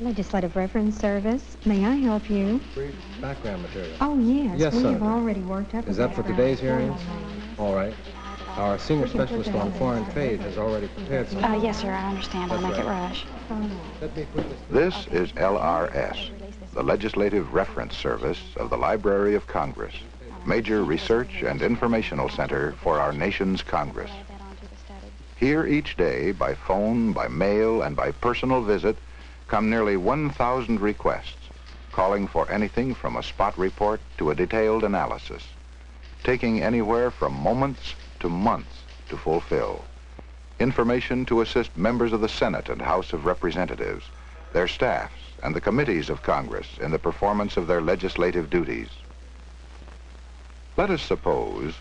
Legislative Reference Service. May I help you? Brief background material. Oh, yes. Yes, we have Senator. already worked up Is a that for background today's report hearings? on that. All right. Our senior We can put specialist that on on the foreign next trade delivery. has already prepared something. Yes, sir, I understand. I'll That's make it right. rush. Let me put This is LRS, the Legislative Reference Service of the Library of Congress, major research and informational center for our nation's Congress. Here each day, by phone, by mail, and by personal visit, come nearly 1,000 requests, calling for anything from a spot report to a detailed analysis, taking anywhere from moments to months to fulfill. Information to assist members of the Senate and House of Representatives, their staffs, and the committees of Congress in the performance of their legislative duties. Let us suppose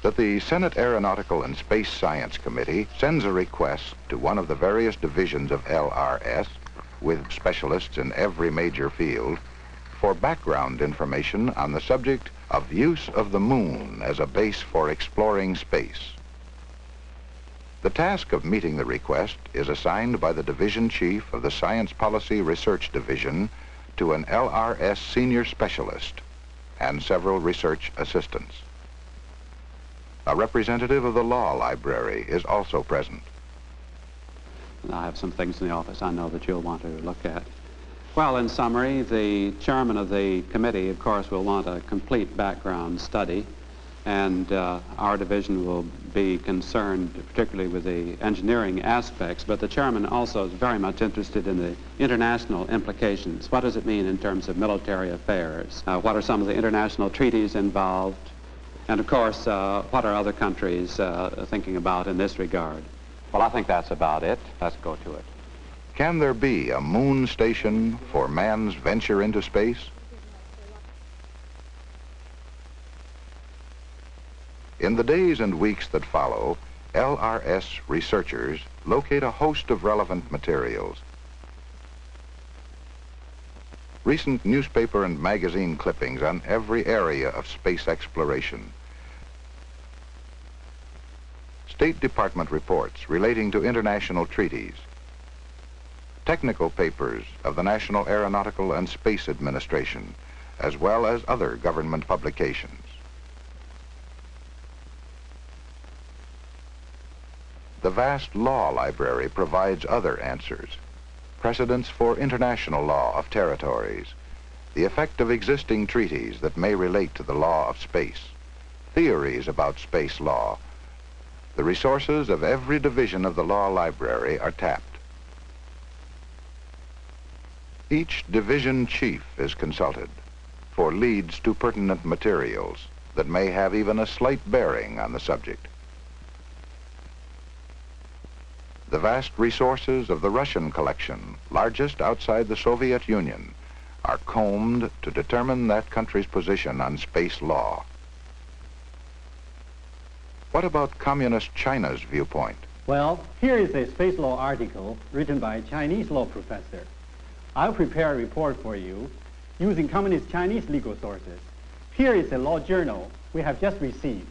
that the Senate Aeronautical and Space Science Committee sends a request to one of the various divisions of LRS, with specialists in every major field, for background information on the subject of use of the moon as a base for exploring space. The task of meeting the request is assigned by the Division Chief of the Science Policy Research Division to an LRS senior specialist and several research assistants. A representative of the Law Library is also present. I have some things in the office I know that you'll want to look at. Well, in summary, the chairman of the committee, of course, will want a complete background study, and our division will be concerned particularly with the engineering aspects, but the chairman also is very much interested in the international implications. What does it mean in terms of military affairs? What are some of the international treaties involved? And of course, what are other countries thinking about in this regard? Well, I think that's about it. Let's go to it. Can there be a moon station for man's venture into space? In the days and weeks that follow, LRS researchers locate a host of relevant materials. Recent newspaper and magazine clippings on every area of space exploration. State Department reports relating to international treaties. Technical papers of the National Aeronautical and Space Administration, as well as other government publications. The vast law library provides other answers. Precedents for international law of territories, the effect of existing treaties that may relate to the law of space, theories about space law. The resources of every division of the law library are tapped. Each division chief is consulted for leads to pertinent materials that may have even a slight bearing on the subject. The vast resources of the Russian collection, largest outside the Soviet Union, are combed to determine that country's position on space law. What about Communist China's viewpoint? Well, here is a space law article written by a Chinese law professor. I'll prepare a report for you using Communist Chinese legal sources. Here is a law journal we have just received.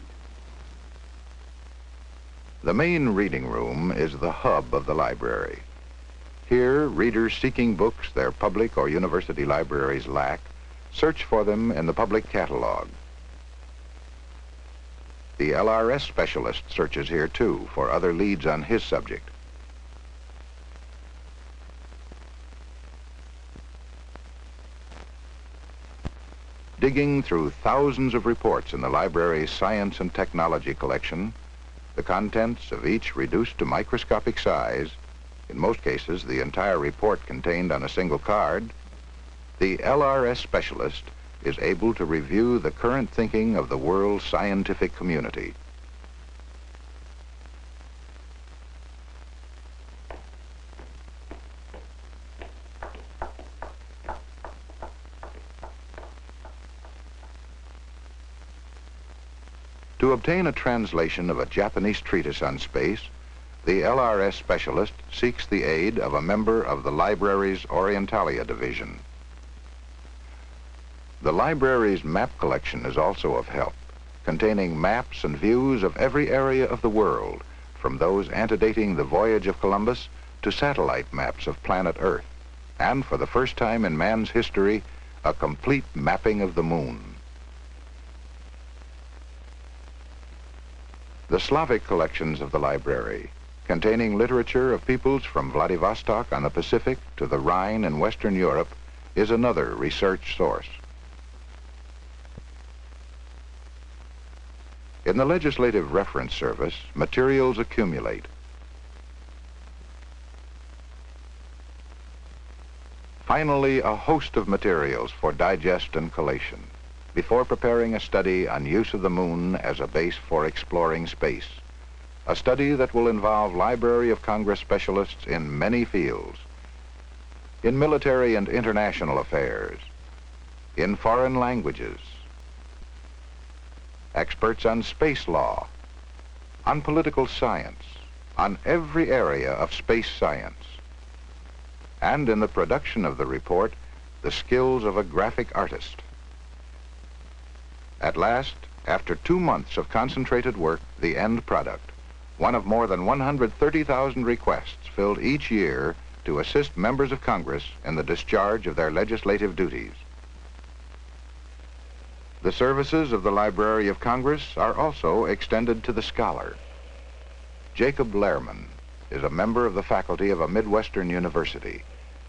The main reading room is the hub of the library. Here, readers seeking books their public or university libraries lack search for them in the public catalog. The LRS specialist searches here, too, for other leads on his subject. Digging through thousands of reports in the library's science and technology collection, the contents of each reduced to microscopic size, in most cases the entire report contained on a single card, the LRS specialist is able to review the current thinking of the world's scientific community. To obtain a translation of a Japanese treatise on space, the LRS specialist seeks the aid of a member of the library's Orientalia division. The library's map collection is also of help, containing maps and views of every area of the world, from those antedating the voyage of Columbus to satellite maps of planet Earth. and for the first time in man's history, a complete mapping of the moon. The Slavic collections of the library, containing literature of peoples from Vladivostok on the Pacific to the Rhine in Western Europe, is another research source. In the Legislative Reference Service, materials accumulate. Finally, a host of materials for digest and collation before preparing a study on use of the moon as a base for exploring space. A study that will involve Library of Congress specialists in many fields. In military and international affairs, in foreign languages, experts on space law, on political science, on every area of space science, and in the production of the report, the skills of a graphic artist. At last, after 2 months of concentrated work, the end product, one of more than 130,000 requests filled each year to assist members of Congress in the discharge of their legislative duties. The services of the Library of Congress are also extended to the scholar. Jacob Lehrman is a member of the faculty of a Midwestern university,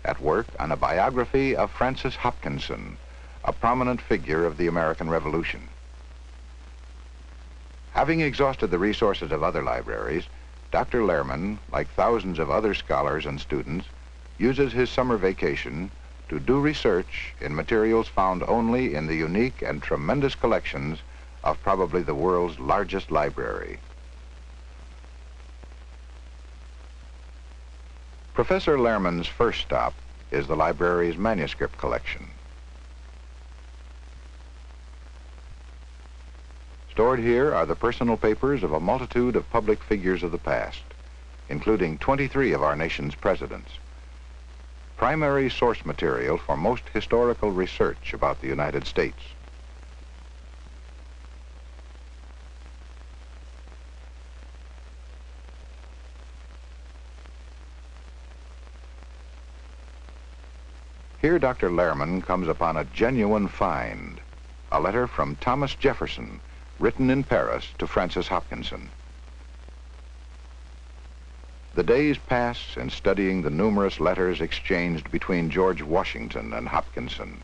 at work on a biography of Francis Hopkinson, a prominent figure of the American Revolution. Having exhausted the resources of other libraries, Dr. Lehrman, like thousands of other scholars and students, uses his summer vacation to do research in materials found only in the unique and tremendous collections of probably the world's largest library. Professor Lehrman's first stop is the library's manuscript collection. Stored here are the personal papers of a multitude of public figures of the past, including 23 of our nation's presidents. Primary source material for most historical research about the United States. Here Dr. Lehrman comes upon a genuine find, a letter from Thomas Jefferson, written in Paris to Francis Hopkinson. The days pass in studying the numerous letters exchanged between George Washington and Hopkinson.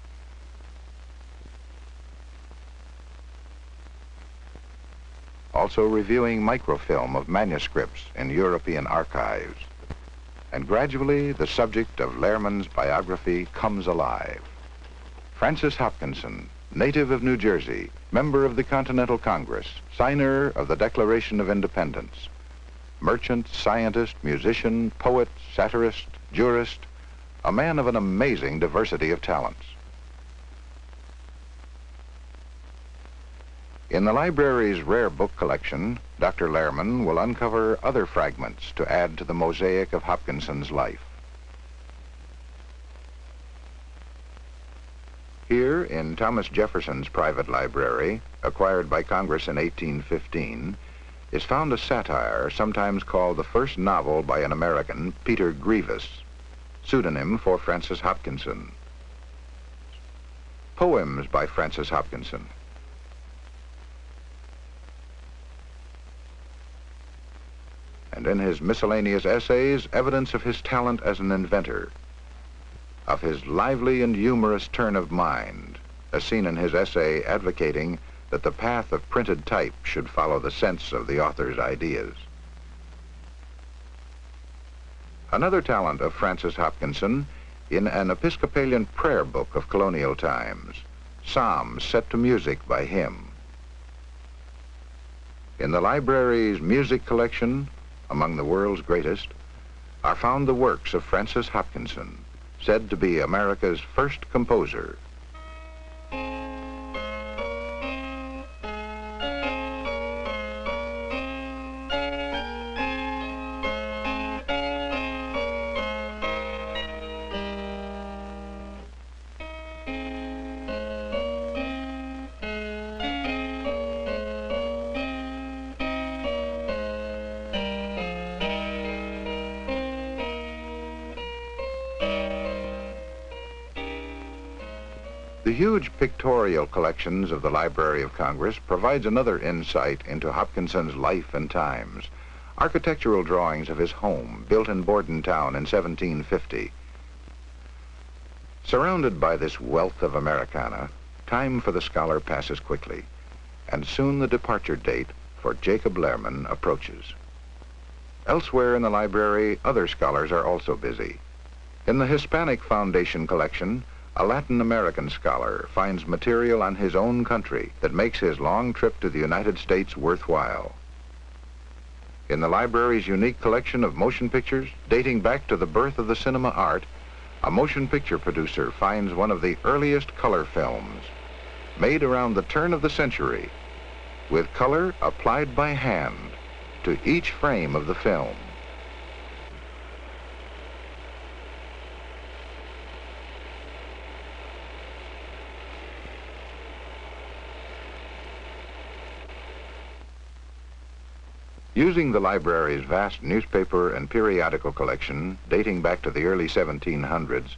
Also reviewing microfilm of manuscripts in European archives. And gradually, the subject of Lehrman's biography comes alive. Francis Hopkinson, native of New Jersey, member of the Continental Congress, signer of the Declaration of Independence, merchant, scientist, musician, poet, satirist, jurist, a man of an amazing diversity of talents. In the library's rare book collection, Dr. Lehrman will uncover other fragments to add to the mosaic of Hopkinson's life. Here, in Thomas Jefferson's private library, acquired by Congress in 1815, is found a satire sometimes called the first novel by an American, Peter Grievous, pseudonym for Francis Hopkinson. Poems by Francis Hopkinson. And in his miscellaneous essays, evidence of his talent as an inventor, of his lively and humorous turn of mind, as seen in his essay advocating that the path of printed type should follow the sense of the author's ideas. Another talent of Francis Hopkinson in an Episcopalian prayer book of colonial times, psalms set to music by him. In the library's music collection, among the world's greatest, are found the works of Francis Hopkinson, said to be America's first composer. The huge pictorial collections of the Library of Congress provides another insight into Hopkinson's life and times. Architectural drawings of his home, built in Bordentown in 1750. Surrounded by this wealth of Americana, time for the scholar passes quickly, and soon the departure date for Jacob Lehrman approaches. Elsewhere in the library, other scholars are also busy. In the Hispanic Foundation collection, a Latin American scholar finds material on his own country that makes his long trip to the United States worthwhile. In the library's unique collection of motion pictures dating back to the birth of the cinema art, a motion picture producer finds one of the earliest color films, made around the turn of the century, with color applied by hand to each frame of the film. Using the library's vast newspaper and periodical collection dating back to the early 1700s,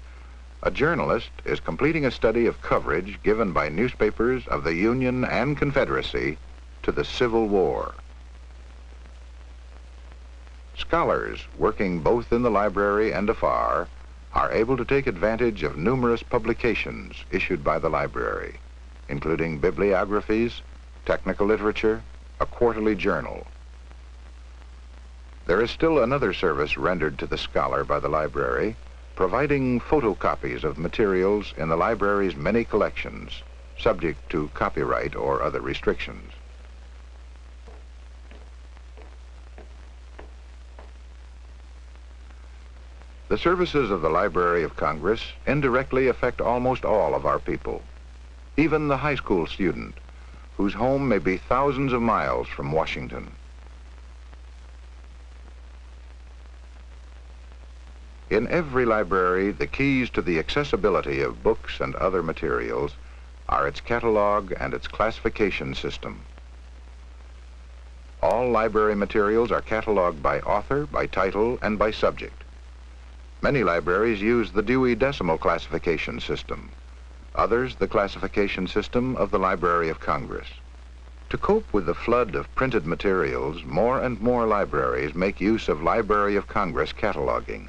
a journalist is completing a study of coverage given by newspapers of the Union and Confederacy to the Civil War. Scholars working both in the library and afar are able to take advantage of numerous publications issued by the library, including bibliographies, technical literature, a quarterly journal. There is still another service rendered to the scholar by the library, providing photocopies of materials in the library's many collections, subject to copyright or other restrictions. The services of the Library of Congress indirectly affect almost all of our people, even the high school student, whose home may be thousands of miles from Washington. In every library, the keys to the accessibility of books and other materials are its catalog and its classification system. All library materials are cataloged by author, by title, and by subject. Many libraries use the Dewey Decimal Classification System. Others, the classification system of the Library of Congress. To cope with the flood of printed materials, more and more libraries make use of Library of Congress cataloging.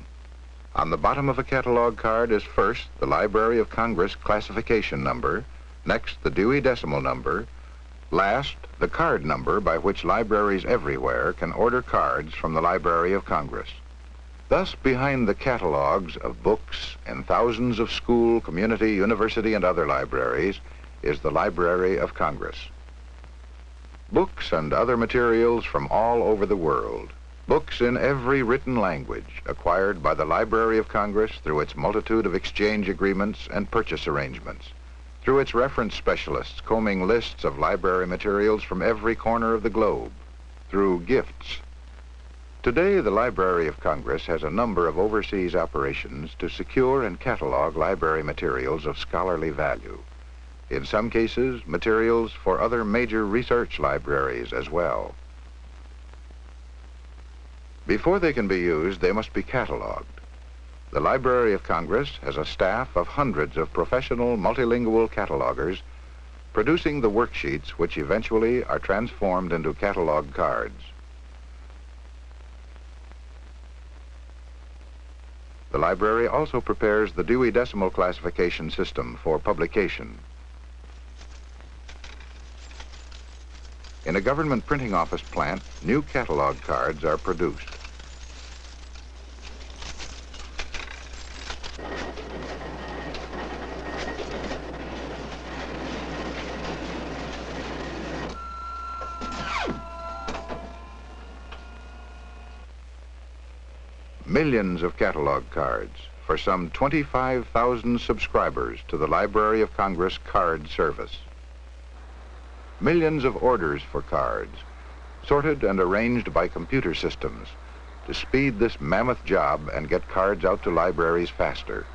On the bottom of a catalog card is first the Library of Congress classification number, next the Dewey Decimal number, last the card number by which libraries everywhere can order cards from the Library of Congress. Thus, behind the catalogs of books in thousands of school, community, university, and other libraries is the Library of Congress. Books and other materials from all over the world. Books in every written language acquired by the Library of Congress through its multitude of exchange agreements and purchase arrangements, through its reference specialists combing lists of library materials from every corner of the globe, through gifts. Today, the Library of Congress has a number of overseas operations to secure and catalog library materials of scholarly value. In some cases, materials for other major research libraries as well. Before they can be used, they must be cataloged. The Library of Congress has a staff of hundreds of professional multilingual catalogers producing the worksheets which eventually are transformed into catalog cards. The library also prepares the Dewey Decimal Classification System for publication. In a government printing office plant, new catalog cards are produced. Millions of catalog cards for some 25,000 subscribers to the Library of Congress card service. Millions of orders for cards, sorted and arranged by computer systems to speed this mammoth job and get cards out to libraries faster.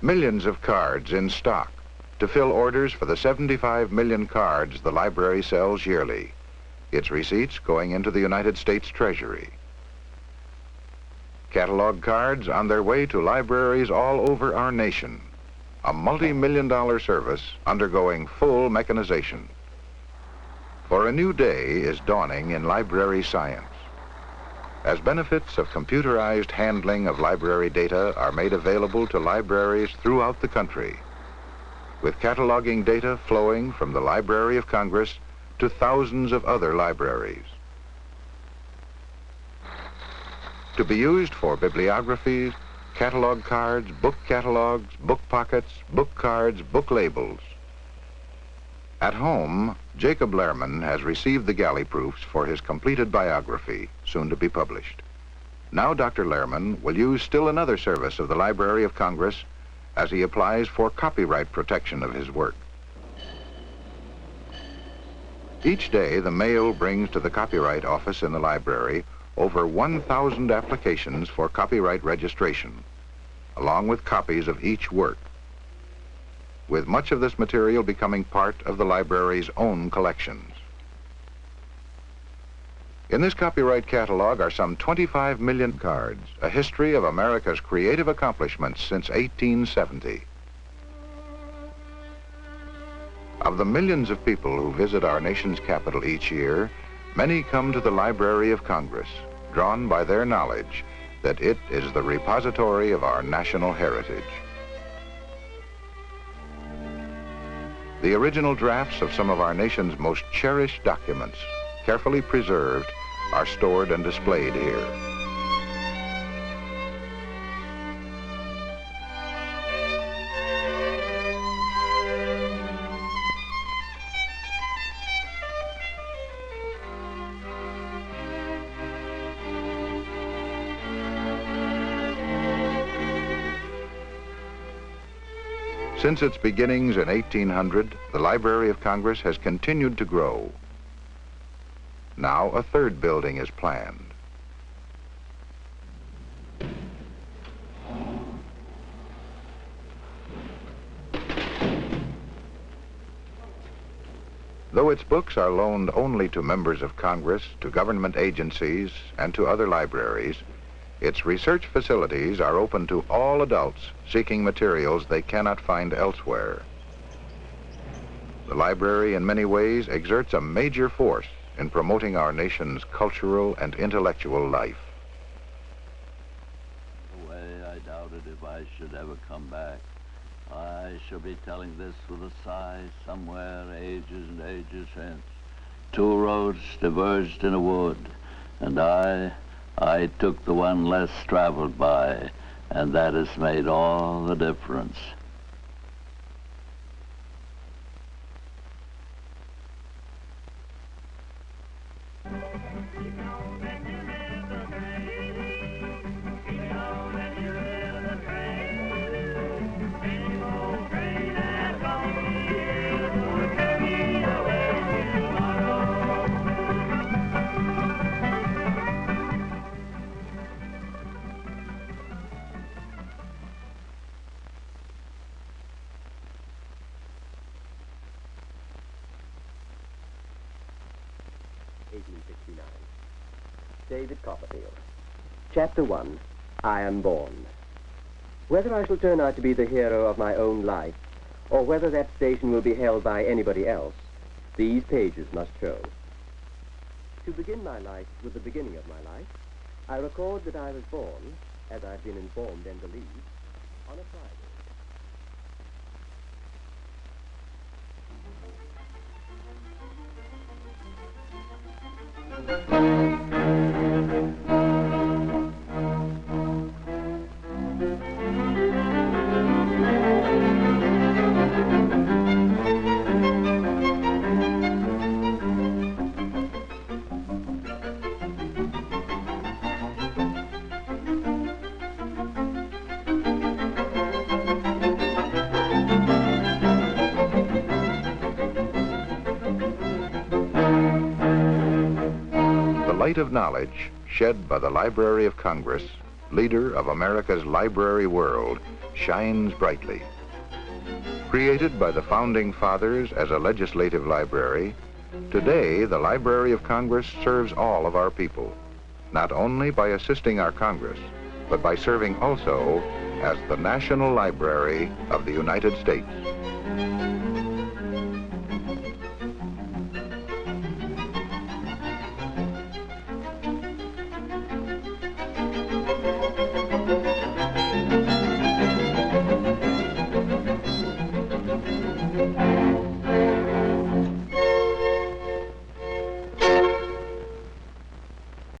Millions of cards in stock to fill orders for the 75 million cards the library sells yearly. Its receipts going into the United States Treasury. Catalog cards on their way to libraries all over our nation. A multi-million-dollar service undergoing full mechanization. For a new day is dawning in library science. As benefits of computerized handling of library data are made available to libraries throughout the country, with cataloging data flowing from the Library of Congress to thousands of other libraries. To be used for bibliographies, catalog cards, book catalogs, book pockets, book cards, book labels. At home, Jacob Lehrman has received the galley proofs for his completed biography, soon to be published. Now Dr. Lehrman will use still another service of the Library of Congress as he applies for copyright protection of his work. Each day, the mail brings to the Copyright Office in the library over 1,000 applications for copyright registration, along with copies of each work, with much of this material becoming part of the library's own collections. In this copyright catalog are some 25 million cards, a history of America's creative accomplishments since 1870. Of the millions of people who visit our nation's capital each year, many come to the Library of Congress, drawn by their knowledge that it is the repository of our national heritage. The original drafts of some of our nation's most cherished documents, carefully preserved, are stored and displayed here. Since its beginnings in 1800, the Library of Congress has continued to grow. Now a third building is planned. Though its books are loaned only to members of Congress, to government agencies, and to other libraries, its research facilities are open to all adults seeking materials they cannot find elsewhere. The library, in many ways, exerts a major force in promoting our nation's cultural and intellectual life. In a way, I doubted if I should ever come back. I shall be telling this with a sigh somewhere ages and ages hence. Two roads diverged in a wood, and I took the one less traveled by, and that has made all the difference. David Copperfield. Chapter 1, I Am Born. Whether I shall turn out to be the hero of my own life, or whether that station will be held by anybody else, these pages must show. To begin my life with the beginning of my life, I record that I was born, as I've been informed and believed, on a Friday. Light of knowledge shed by the Library of Congress, leader of America's library world, shines brightly. Created by the Founding Fathers as a legislative library, today the Library of Congress serves all of our people, not only by assisting our Congress, but by serving also as the National Library of the United States.